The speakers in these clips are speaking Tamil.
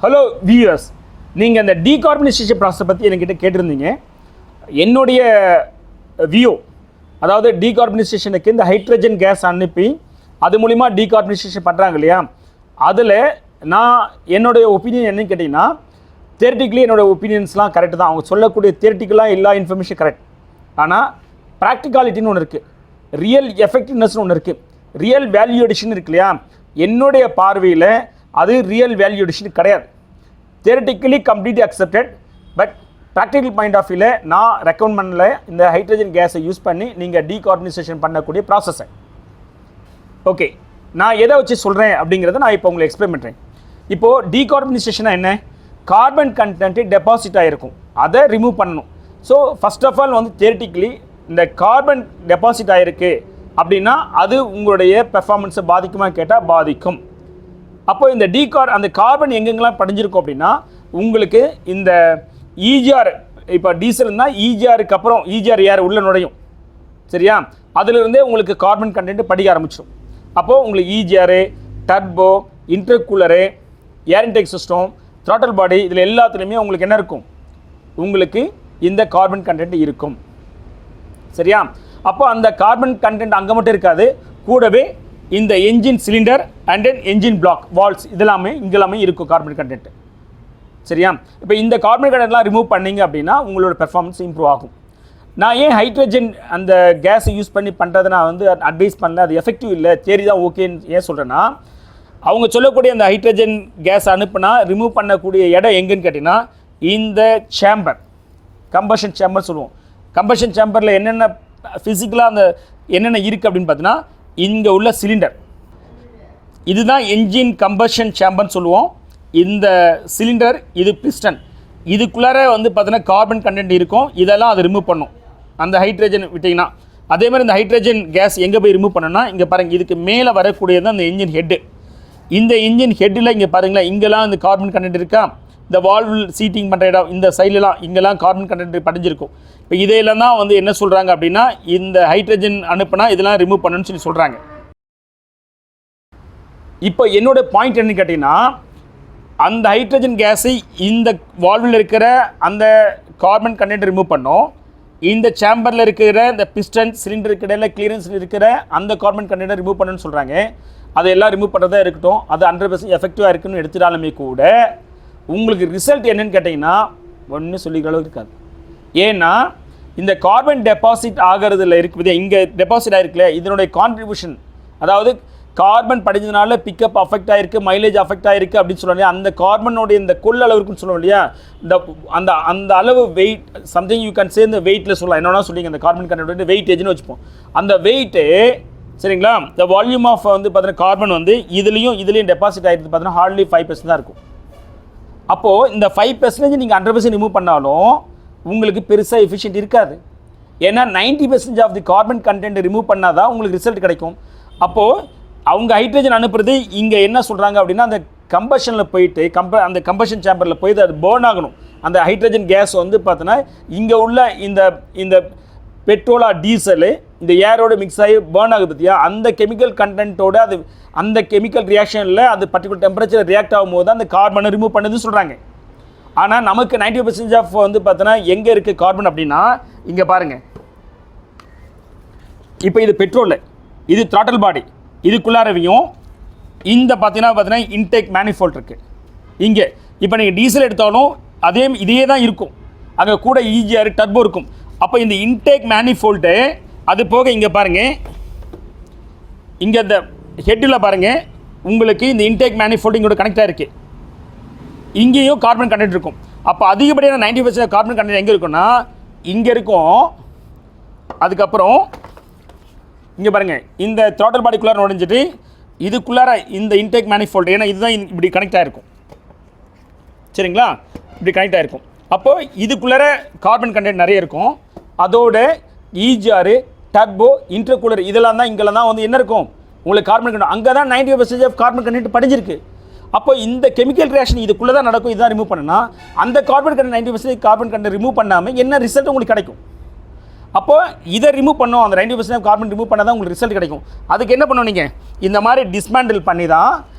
ஹலோ வியூவர்ஸ், நீங்கள் அந்த டீகார்பனைசேஷன் ப்ராசஸை பற்றி என்கிட்ட கேட்டிருந்தீங்க. என்னுடைய வியூ, அதாவது டீகார்பனைசேஷனுக்கு இந்த ஹைட்ரஜன் கேஸ் அனுப்பி அது மூலிமா டீகார்பனைசேஷன் பண்ணுறாங்க இல்லையா, அதில் நான் என்னுடைய ஒப்பீனியன் என்னன்னு கேட்டிங்கன்னா, தியரிட்டிக்கலி என்னோடய ஒப்பீனியன்ஸ்லாம் கரெக்டு தான். அவங்க சொல்லக்கூடிய தியரிட்டிக்கலாக எல்லா இன்ஃபர்மேஷன் கரெக்ட். ஆனால் ப்ராக்டிகாலிட்டின்னு ஒன்று இருக்குது, ரியல் எஃபெக்டிவ்னஸ்னு ஒன்று இருக்குது, ரியல் வேல்யூ அடிஷன் இருக்கு இல்லையா. என்னுடைய பார்வையில் அது ரியல் வேல்யூ அடிஷன் கிடையாது. Theoretically completely accepted, but practical point of வியூவில் நான் ரெக்கமெண்ட் பண்ணல இந்த ஹைட்ரஜன் கேஸை யூஸ் பண்ணி நீங்கள் டீகார்பனைசேஷன் பண்ணக்கூடிய ப்ராசஸை. ஓகே, நான் எதை வச்சு சொல்கிறேன் அப்படிங்கிறத நான் இப்போ உங்களுக்கு எக்ஸ்பிளைன் பண்ணுறேன். இப்போது டீகார்பனைசேஷனாக என்ன, கார்பன் கண்டென்ட்டு டெபாசிட் ஆகிருக்கும், அதை ரிமூவ் பண்ணணும். ஸோ ஃபஸ்ட் ஆஃப் ஆல் வந்து தியரிட்டிக்கலி இந்த கார்பன் டெபாசிட் ஆகிருக்கு அப்படின்னா அது உங்களுடைய பெர்ஃபார்மன்ஸை பாதிக்குமா கேட்டால் பாதிக்கும். அப்போ இந்த அந்த கார்பன் எங்கெங்கெல்லாம் படிஞ்சிருக்கும் அப்படின்னா உங்களுக்கு இந்த ஈஜிஆர், இப்போ டீசல்னா ஈஜிஆருக்கு அப்புறம் ஈஜிஆர் ஏர் உள்ள நுழையும் சரியா, அதிலிருந்தே உங்களுக்கு கார்பன் கண்டென்ட் படிக்க ஆரம்பிச்சிடும். அப்போது உங்களுக்கு EGR, turbo, intercooler, air intake system, throttle body, இதில் எல்லாத்துலேயுமே உங்களுக்கு என்ன இருக்கும், உங்களுக்கு இந்த கார்பன் கண்டென்ட் இருக்கும் சரியா. அப்போ அந்த கார்பன் கண்டென்ட் அங்கே மட்டும் இருக்காது, கூடவே இந்த engine cylinder and then engine block walls இதெல்லாமே இங்கெல்லாமே இருக்கும் கார்பன் கண்டென்ட் சரியா. இப்போ இந்த கார்பன் கண்டென்ட்லாம் ரிமூவ் பண்ணிங்க அப்படின்னா உங்களோட பெர்ஃபார்மன்ஸ் இம்ப்ரூவ் ஆகும். நான் ஏன் ஹைட்ரஜன் அந்த கேஸை யூஸ் பண்ணி பண்ணுறதை நான் வந்து அட்வைஸ் பண்ணல, அது எஃபெக்டிவ் இல்லை, தேரி தான் ஓகேன்னு ஏன் சொல்கிறேன்னா, அவங்க சொல்லக்கூடிய அந்த ஹைட்ரஜன் கேஸ் அனுப்புனா ரிமூவ் பண்ணக்கூடிய இடம் எங்கேன்னு கேட்டிங்கன்னா இந்த சேம்பர், கம்பஷன் சேம்பர் சொல்லுவோம். கம்பஷன் சேம்பரில் என்னென்ன ஃபிசிக்கலாக அந்த என்னென்ன இருக்குது அப்படின்னு பார்த்தீங்கன்னா, இங்கே உள்ள சிலிண்டர், இதுதான் என்ஜின் கம்பஷன் சேம்பர்னு சொல்லுவோம். இந்த சிலிண்டர், இது பிஸ்டன், இதுக்குள்ளார வந்து பார்த்தீங்கன்னா கார்பன் கண்டென்ட் இருக்கும், இதெல்லாம் அதை ரிமூவ் பண்ணும் அந்த ஹைட்ரஜன் விட்டிங்கன்னா. அதே மாதிரி இந்த ஹைட்ரஜன் கேஸ் எங்கே போய் ரிமூவ் பண்ணணும்னா இங்கே பாருங்கள், இதுக்கு மேலே வரக்கூடியது அந்த என்ஜின் ஹெட்டு. இந்த என்ஜின் ஹெட்டில் இங்கே பாருங்களேன், இங்கெல்லாம் இந்த கார்பன் கண்டென்ட் இருக்கா, இந்த வால்வ் சீட்டிங் பண்ணுற இடம் இந்த சைட்லலாம் இங்கெல்லாம் கார்பன் கண்டென்ட் படிஞ்சிருக்கும். இப்போ இதையெல்லாம் தான் வந்து என்ன சொல்கிறாங்க அப்படின்னா இந்த ஹைட்ரஜன் அனுப்புனா இதெல்லாம் ரிமூவ் பண்ணணும்னு சொல்லி சொல்கிறாங்க. இப்போ என்னோடய பாயிண்ட் என்னன்னு கேட்டிங்கன்னா, அந்த ஹைட்ரஜன் கேஸை இந்த வால்வில் இருக்கிற அந்த கார்பன் கண்டென்ட் ரிமூவ் பண்ணோம், இந்த சேம்பரில் இருக்கிற இந்த பிஸ்டன் சிலிண்டருக்கு இடையில கிளியரன்ஸ் இருக்கிற அந்த கார்பன் கண்டென்ட்டை ரிமூவ் பண்ணணும்னு சொல்கிறாங்க. அதையெல்லாம் ரிமூவ் பண்ணுறதா இருக்கட்டும், அது 100% எஃபெக்டிவாக இருக்குன்னு எடுத்துட்டாலுமே கூட உங்களுக்கு ரிசல்ட் என்னன்னு கேட்டிங்கன்னா ஒன்றும் சொல்லிக்கிற அளவுக்கு இருக்காது. ஏன்னா இந்த கார்பன் டெபாசிட் ஆகிறதுல இருக்குது, இங்கே டெபாசிட் ஆகிருக்குல்ல, இதனுடைய கான்ட்ரிபியூஷன், அதாவது கார்பன் படிஞ்சதுனால பிக்கப் அஃபெக்ட் ஆகிருக்கு, மைலேஜ் அஃபெக்ட் ஆகிருக்கு அப்படின்னு சொல்லுவோம் இல்லையா, அந்த கார்பனோடைய இந்த கொள்ள அளவுக்குன்னு சொல்லுவோம் இல்லையா, இந்த அந்த அந்த அளவு weight something you can say இந்த வெயிட்டில் சொல்லலாம், என்னென்னா சொல்லிங்க அந்த கார்பன் கண்டென்ட் வெயிட்டேஜ்னு வச்சுப்போம். அந்த வெயிட்டு சரிங்களா, இந்த வால்யூம் ஆஃப் வந்து பார்த்தீங்கன்னா கார்பன் வந்து இதுலேயும் டெபாசிட் ஆகிருக்கு பார்த்தீங்கன்னா ஹார்ட்லி 5% தான் இருக்கும். அப்போது இந்த 5% நீங்கள் 100% ரிமூவ் பண்ணாலும் உங்களுக்கு பெருசாக எஃபிஷியன்ட் இருக்காது. ஏன்னா 90% of the carbon content remove பண்ணால் தான் உங்களுக்கு ரிசல்ட் கிடைக்கும். அப்போது அவங்க ஹைட்ரஜன் அனுப்புறது இங்கே என்ன சொல்கிறாங்க அப்படின்னா அந்த கம்பஷனில் போயிட்டு அந்த கம்பஷன் சேம்பரில் போயிட்டு அது பேர்ன் ஆகணும். அந்த ஹைட்ரஜன் கேஸ் வந்து பார்த்தோன்னா இங்கே உள்ள இந்த பெட்ரோலா டீசலு இந்த ஏரோடு மிக்ஸ் ஆகி பேர்ன் ஆகுது பார்த்தியா, அந்த கெமிக்கல் கண்டென்ட்டோட அது அந்த கெமிக்கல் ரியாக்ஷனில் அது பர்டிகுலர் டெம்பரேச்சர் ரியாக்ட் ஆகும்போது அந்த கார்பனை ரிமூவ் பண்ணுதுன்னு சொல்கிறாங்க. ஆனால் நமக்கு 90% ஆஃப் வந்து பார்த்தோன்னா எங்கே இருக்குது கார்பன் அப்படின்னா இங்கே பாருங்கள், இப்போ இது பெட்ரோல், இது த்ராட்டல் பாடி, இதுக்குள்ளாரவையும் இந்த பார்த்தீங்கன்னா இன்டேக் மேனிஃபோல்ட் இருக்குது இங்கே. இப்போ நீங்கள் டீசல் எடுத்தாலும் இதே தான் இருக்கும், அங்கே கூட ஈஜிஆர் டர்போ இருக்கும். அப்போ இந்த இன்டேக் மேனிஃபோல்ட்டு அது போக இங்கே பாருங்கள், இங்கே இந்த ஹெட்டில் பாருங்கள் உங்களுக்கு இந்த இன்டேக் மேனிஃபோல்ட் இங்கோட கனெக்ட் ஆகிருக்கு, இங்கேயும் கார்பன் கண்டென்ட் இருக்கும். அப்போ அதிகப்படியான 90% கார்பன் கண்டென்ட் எங்கே இருக்குன்னா இங்கே இருக்கும். அதுக்கப்புறம் இங்கே பாருங்கள், இந்த த்ராட்டல் பாடிக்குள்ளார நுழைஞ்சிட்டு இதுக்குள்ளார இந்த இன்டேக் மேனிஃபோல்ட், ஏன்னா இதுதான் இப்படி கனெக்ட் ஆகிருக்கும் சரிங்களா, இப்படி கனெக்ட் ஆகிருக்கும். அப்போது இதுக்குள்ளார கார்பன் கண்டென்ட் நிறைய இருக்கும். அதோட ஈஜிஆர், டர்போ, இன்டர்கூலர் இதெல்லாம் தான் இங்கெல்லாம் தான் வந்து என்ன இருக்கும் உங்களுக்கு கார்பன் கண்டென்ட், அங்கே தான் 90% ஆஃப் கார்பன் கண்டென்ட் படிஞ்சிருக்கு. அப்போ இந்த கெமிக்கல் ரியாக்ஷன் இதுக்குள்ளே தான் நடக்கும், இதுதான் ரிமூவ் பண்ணனா அந்த carbon content 90% carbon content remove பண்ணாமல் என்ன ரிசல்ட் உங்களுக்கு கிடைக்கும். அப்போது இதை ரிமூவ் பண்ணோம், அந்த 90% கார்பன் ரிமூவ் பண்ணால் தான் உங்களுக்கு ரிசல்ட் கிடைக்கும். அதுக்கு என்ன பண்ணணும், நீங்கள் இந்த மாதிரி டிஸ்மேண்டில் பண்ணி தான்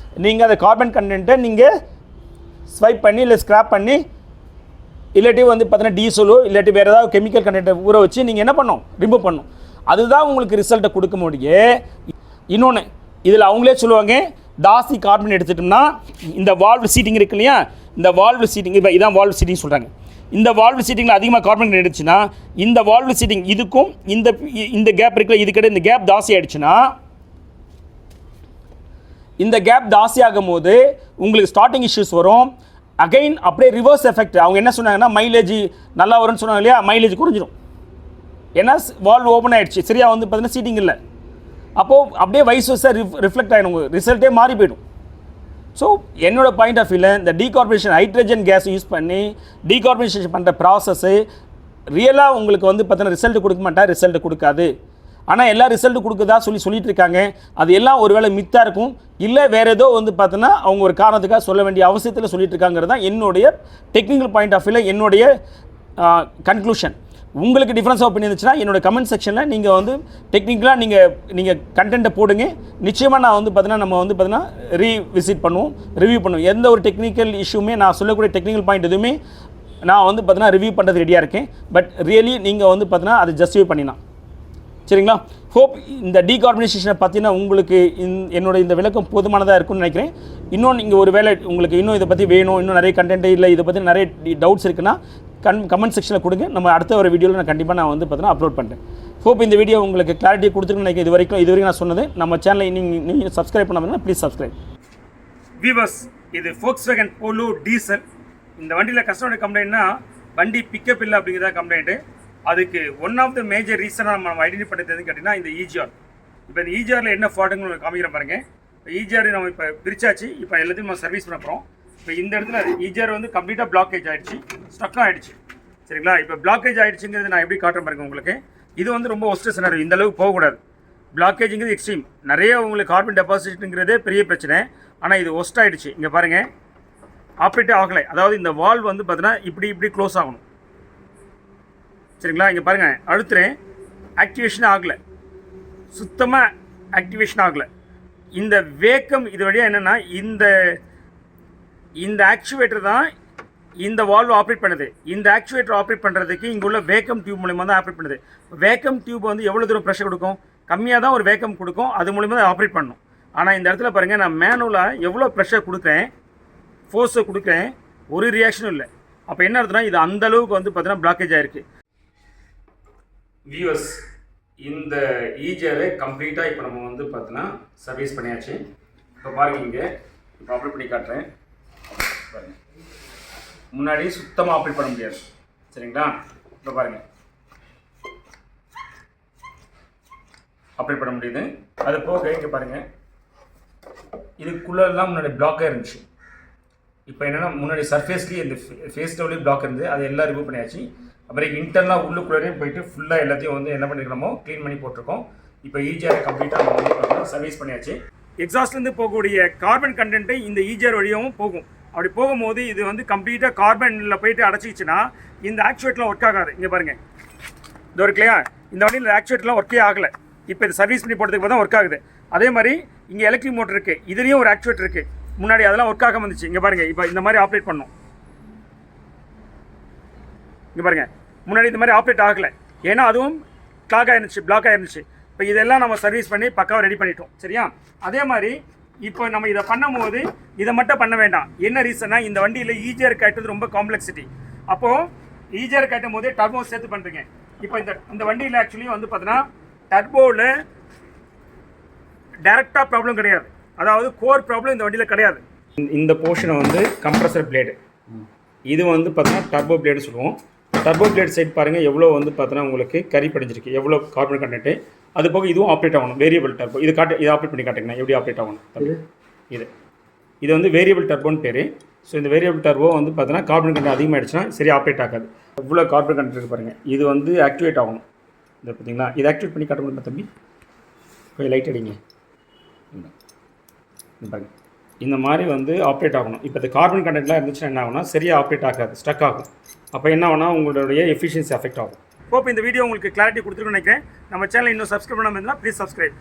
நீங்கள் அந்த கார்பன் கண்டென்ட்டை நீங்கள் ஸ்வைப் பண்ணி இல்லை ஸ்க்ராப் பண்ணி இல்லாட்டி வந்து பார்த்தீங்கன்னா டீசலோ இல்லாட்டி வேறு ஏதாவது கெமிக்கல் கண்டென்ட்டை ஊற வச்சு நீங்கள் என்ன பண்ணணும், ரிமூவ் பண்ணணும். அதுதான் உங்களுக்கு ரிசல்ட்டை கொடுக்க முடியும். இன்னொன்று இதில் அவங்களே சொல்லுவாங்க, டாசி கார்பன் எடுத்துட்டோம்னா இந்த வால்வு சீட்டிங் இருக்கு இல்லையா, இந்த வால்வு சீட்டிங் இப்போ இதான் வால்வு சீட்டிங் சொல்கிறாங்க. இந்த வால்வு சீட்டிங்கில் அதிகமாக கார்பன் எடுத்துச்சுன்னா இந்த வால்வு சீட்டிங் இதுக்கும் இந்த கேப் இருக்குல்ல, இதுக்கிட்ட இந்த கேப் ஜாஸ்தி ஆகிடுச்சுன்னா, இந்த கேப் ஜாஸ்தி ஆகும் போது உங்களுக்கு ஸ்டார்டிங் இஷ்யூஸ் வரும். அகைன் அப்படியே ரிவர்ஸ் எஃபெக்ட். அவங்க என்ன சொன்னாங்கன்னா மைலேஜ் நல்லா வரும்னு சொன்னாங்க இல்லையா, மைலேஜ் குறைஞ்சிடும். ஏன்னா வால்வு ஓப்பன் ஆகிடுச்சு, சரியா வந்து பார்த்தீங்கன்னா சீட்டிங் இல்லை. அப்போது அப்படியே வைஸ் வர்ஸா ரிஃப்ளெக்ட் ஆகிடும், ரிசல்ட்டே மாறி போயிடும். ஸோ என்னோட பாயிண்ட் ஆஃப் வியூவில் இந்த டீகார்பனேஷன் ஹைட்ரஜன் கேஸ் யூஸ் பண்ணி டீகார்பனேஷன் பண்ணுற ப்ராசஸ்ஸு ரியலாக உங்களுக்கு வந்து பார்த்தீங்கன்னா ரிசல்ட் கொடுக்க மாட்டா, ரிசல்ட் கொடுக்காது. ஆனால் எல்லா ரிசல்ட் கொடுக்குதா சொல்லிட்டு இருக்காங்க. அது எல்லாம் ஒரு வேளை மித்தாக இருக்கும், இல்லை வேறு ஏதோ வந்து பார்த்தோன்னா அவங்க ஒரு காரணத்துக்காக சொல்ல வேண்டிய அவசியத்தில் சொல்லிட்டு இருக்காங்கிறது தான் என்னுடைய டெக்னிக்கல் பாயிண்ட் ஆஃப் வியூவில் என்னுடைய கன்க்ளூஷன். உங்களுக்கு டிஃப்ரென்ஸ் ஆஃப் ஒப்பீனியன் இருந்துச்சுன்னா என்னோட கமெண்ட் செக்ஷனில் நீங்கள் வந்து டெக்னிக்கலாக நீங்கள் கண்டென்ட்டை போடுங்க. நிச்சயமாக நான் வந்து பார்த்தீங்கன்னா நம்ம வந்து பார்த்தீங்கன்னா ரீவிசிட் பண்ணுவோம், ரிவ்யூ பண்ணுவோம். எந்த ஒரு டெக்னிக்கல் இஷ்யூமே நான் சொல்லக்கூடிய டெக்னிக்கல் பாயிண்ட் எதுவுமே நான் வந்து பார்த்தீங்கன்னா ரிவ்யூ பண்ணுறது ரெடியாக இருக்கேன். பட் ரியலி நீங்கள் வந்து பார்த்தீங்கன்னா அதை ஜஸ்டிஃபை பண்ணிடலாம், சரிங்களா? ஹோப் இந்த டீகார்பனைசேஷனை பற்றினா உங்களுக்கு என்னோட இந்த விளக்கம் போதுமானதாக இருக்கும்னு நினைக்கிறேன். இன்னும் நீங்கள் ஒரு வேளை உங்களுக்கு இன்னும் இதை பற்றி வேணும், இன்னும் நிறைய கண்டென்ட் இல்லை, இதை பற்றி நிறைய டவுட்ஸ் இருக்குன்னா கமெண்ட் செக்ஷனில் கொடுங்க. நம்ம அடுத்த ஒரு வீடியோவில் நான் கண்டிப்பாக நான் வந்து பார்த்தீங்கன்னா அப்லோட் பண்ணுறேன். ஹோப் இந்த வீடியோ உங்களுக்கு கிளாரிட்டி கொடுத்துருக்குன்னு நினைக்கிறேன். இது வரைக்கும் நான் சொன்னது. நம்ம சேனலை நீங்கள் சப்ஸ்கிரைப் பண்ணாமல் ப்ளீஸ் சப்ஸ்கிரைப். வீவர்ஸ், இது Volkswagen Polo டீசல். இந்த வண்டியில் கஸ்டமர் கம்ப்ளைண்ட்னா வண்டி பிக்கப் இல்லை அப்படிங்கிறதா கம்ப்ளைண்ட்டு. அதுக்கு ஒன் ஆஃப் த மேஜர் ரீசனாக நம்ம ஐடென்டிஃபை பண்ணுறதுன்னு கேட்டிங்கன்னா இந்த EGR. இப்போ இந்த EGRல என்ன ஃபால்ட்டுன்னு காமிக்கிறேன் பாருங்கள். இப்போ EGR நம்ம இப்போ பிரிச்சாச்சு, இப்போ எல்லாத்தையும் நம்ம சர்வீஸ் பண்ண போகிறோம். இப்போ இந்த இடத்துல EGR வந்து கம்ப்ளீட்டாக பிளாக்கேஜ் ஆகிடுச்சு, ஸ்டக்காக ஆகிடுச்சு, சரிங்களா? இப்போ பிளாக்கேஜ் ஆகிடுச்சுங்கிறது நான் எப்படி காட்டுறேன் பாருங்க உங்களுக்கு. இது வந்து ரொம்ப ஒஸ்ட் சினாரியோ, இந்த அளவுக்கு போகக்கூடாது. பிளாக்கேஜுங்கிறது எக்ஸ்ட்ரீம். நிறைய உங்களுக்கு கார்பன் டெபாசிட்டுங்கிறதே பெரிய பிரச்சனை. ஆனால் இது ஒஸ்ட் ஆகிடுச்சு. இங்கே பாருங்கள், ஆப்ரேட்டே ஆகலை. அதாவது இந்த வால்வ் வந்து பார்த்தீங்கன்னா இப்படி க்ளோஸ் ஆகணும், சரிங்களா? இங்கே பாருங்கள், அழுத்துறேன், ஆக்டிவேஷன் ஆகலை, சுத்தமாக ஆக்டிவேஷன் ஆகலை. இந்த வேக்கம் இது வழியாக என்னென்னா இந்த ஆக்சுவேட்டர் தான் இந்த வால்வ் ஆப்ரேட் பண்ணுது. இந்த ஆக்சுவேட்டர் ஆப்ரேட் பண்ணுறதுக்கு இங்கே உள்ள வேக்கம் டியூப் மூலிமா தான் ஆப்ரேட் பண்ணுது. வேக்கம் டியூப் வந்து எவ்வளோ தூரம் ப்ரெஷர் கொடுக்கும், கம்மியாக தான் ஒரு வேக்கம் கொடுக்கும், அது மூலிமா தான் ஆப்ரேட் பண்ணணும். ஆனால் இந்த இடத்துல பாருங்கள், நான் மேனுவலாக எவ்வளோ ப்ரெஷர் கொடுக்குறேன், ஃபோர்ஸை கொடுக்குறேன், ஒரு ரியாக்ஷனும் இல்லை. அப்போ என்ன அர்த்தம்னா இது அந்தளவுக்கு வந்து பார்த்தீங்கன்னா பிளாக்கேஜ் ஆகிருக்கு. வியூவர்ஸ், இந்த EGR கம்ப்ளீட்டாக இப்போ நம்ம வந்து பார்த்தீங்கன்னா சர்வீஸ் பண்ணியாச்சு. இப்போ பாருங்கள், இங்கே இப்போ ஆப்ரேட் பண்ணி காட்டுறேன் பாருங்கள். முன்னாடி சுத்தமாக ஆப்ரேட் பண்ண முடியாது, சரிங்களா? இப்போ பாருங்கள், ஆப்ரேட் பண்ண முடியுது. அது போக இங்கே பாருங்கள், இதுக்குள்ளெல்லாம் முன்னாடி பிளாக்காக இருந்துச்சு. இப்போ என்னென்னா முன்னாடி சர்ஃபேஸ்லேயே இந்த ஃபேஸ் லெவலையும் பிளாக் இருந்து அதை எல்லாம் ரிமூவ் பண்ணியாச்சு. அப்புறம் இன்டர்னலாக உள்ளுக்குள்ளேயும் போயிட்டு ஃபுல்லாக எல்லாத்தையும் வந்து என்ன பண்ணியிருக்கோமோ க்ளீன் பண்ணி போட்டிருக்கோம். இப்போ EGR கம்ப்ளீட்டாக நம்ம வந்து சர்வீஸ் பண்ணியாச்சு. எக்ஸாஸ்ட்லேருந்து போகக்கூடிய கார்பன் கண்டென்ட்டு இந்த EGR வழியாகவும் போகும். அப்படி போகும்போது இது வந்து கம்ப்ளீட்டாக கார்பனில் போயிட்டு அடைச்சிச்சுன்னா இந்த ஆக்சுவேட்டர்லாம் ஒர்க் ஆகாது. இங்கே பாருங்கள், இது இருக்கு இல்லையா, இந்த வண்டியில் ஆக்சுவேட்டர்லாம் ஒர்க்கே ஆகலை. இப்போ இது சர்வீஸ் பண்ணி போட்டதுக்கு தான் ஒர்க் ஆகுது. அதே மாதிரி இங்கே எலக்ட்ரிக் மோட்டர் இருக்குது, இதுலேயும் ஒரு ஆக்சுவேட்டர் இருக்குது. முன்னாடி அதெல்லாம் ஒர்க் ஆகாமல் வந்துச்சு. இங்கே பாருங்கள், இப்போ இந்த மாதிரி ஆப்ரேட் பண்ணோம். இங்கே பாருங்கள், முன்னாடி இந்த மாதிரி ஆப்ரேட் ஆகலை, ஏன்னா அதுவும் கிளாக் ஆயிருந்துச்சு, பிளாக் ஆயிருந்துச்சு. இப்போ இதெல்லாம் நம்ம சர்வீஸ் பண்ணி பக்காவாக ரெடி பண்ணிட்டோம், சரியா? அதே மாதிரி இப்போ நம்ம இதை பண்ணும்போது இதை மட்டும் பண்ண வேண்டாம். என்ன ரீசன்னா, இந்த வண்டியில் EGR கட்டுறது ரொம்ப காம்ப்ளெக்சிட்டி. அப்போது EGR கட்டும் போதே டர்போ சேர்த்து பண்ணுறீங்க. இப்போ இந்த வண்டியில் ஆக்சுவலி வந்து பார்த்தீங்கன்னா டர்போவில் டைரெக்டாக ப்ராப்ளம் கிடையாது, அதாவது கோர் ப்ராப்ளம் இந்த வண்டியில் கிடையாது. இந்த போர்ஷனை வந்து கம்ப்ரஸர் பிளேடு, இது வந்து பார்த்தீங்கன்னா டர்போ பிளேடு சொல்லுவோம். டர்போ பிளேட் சைட் பாருங்கள் எவ்வளோ வந்து பார்த்தீங்கன்னா உங்களுக்கு கறி படிஞ்சிருக்கு, எவ்வளோ கார்பன் கண்டென்ட்டு. அது போக இதுவும் ஆப்ரேட் ஆகணும், வேரியபிள் டர்போ. இது ஆப்ரேட் பண்ணி காட்டுங்கண்ணா, எப்படி ஆப்ரேட் ஆகணும். இது வந்து வேரியபிள் டர்போன்னு பேர். ஸோ இந்த வேரியபிள் டர்போ வந்து பார்த்தீங்கன்னா கார்பன் கண்டென்ட் அதிகமாகிடுச்சுன்னா சரி ஆப்ரேட் ஆகாது. இவ்வளோ கார்பன் கண்டென்ட் இருக்குது பாருங்கள், இது வந்து ஆக்டிவேட் ஆகணும். இதை பார்த்தீங்களா, இதை ஆக்டிவேட் பண்ணி காட்ட முடியுமா தம்பி? கொஞ்சம் லைட் அடிங்க. பாருங்கள், இந்த மாதிரி வந்து ஆப்ரேட் ஆகணும். இப்போ இந்த கார்பன் கண்டென்ட்லாம் இருந்துச்சுன்னா என்ன ஆகும்னா சரியாக ஆப்ரேட் ஆகாது, ஸ்டக் ஆகும். அப்போ என்ன ஆகும்னா உங்களுடைய எஃபிஷியன்சி அஃபெக்ட் ஆகும். ஹோப் இந்த வீடியோ உங்களுக்கு கிளாரிட்டி கொடுத்துருக்குன்னு நினைக்கிறேன். நம்ம சேனல் இன்னும் சப்ஸ்கிரைப் பண்ணாமல் இருந்தால் ப்ளீஸ் சப்ஸ்கிரைப்.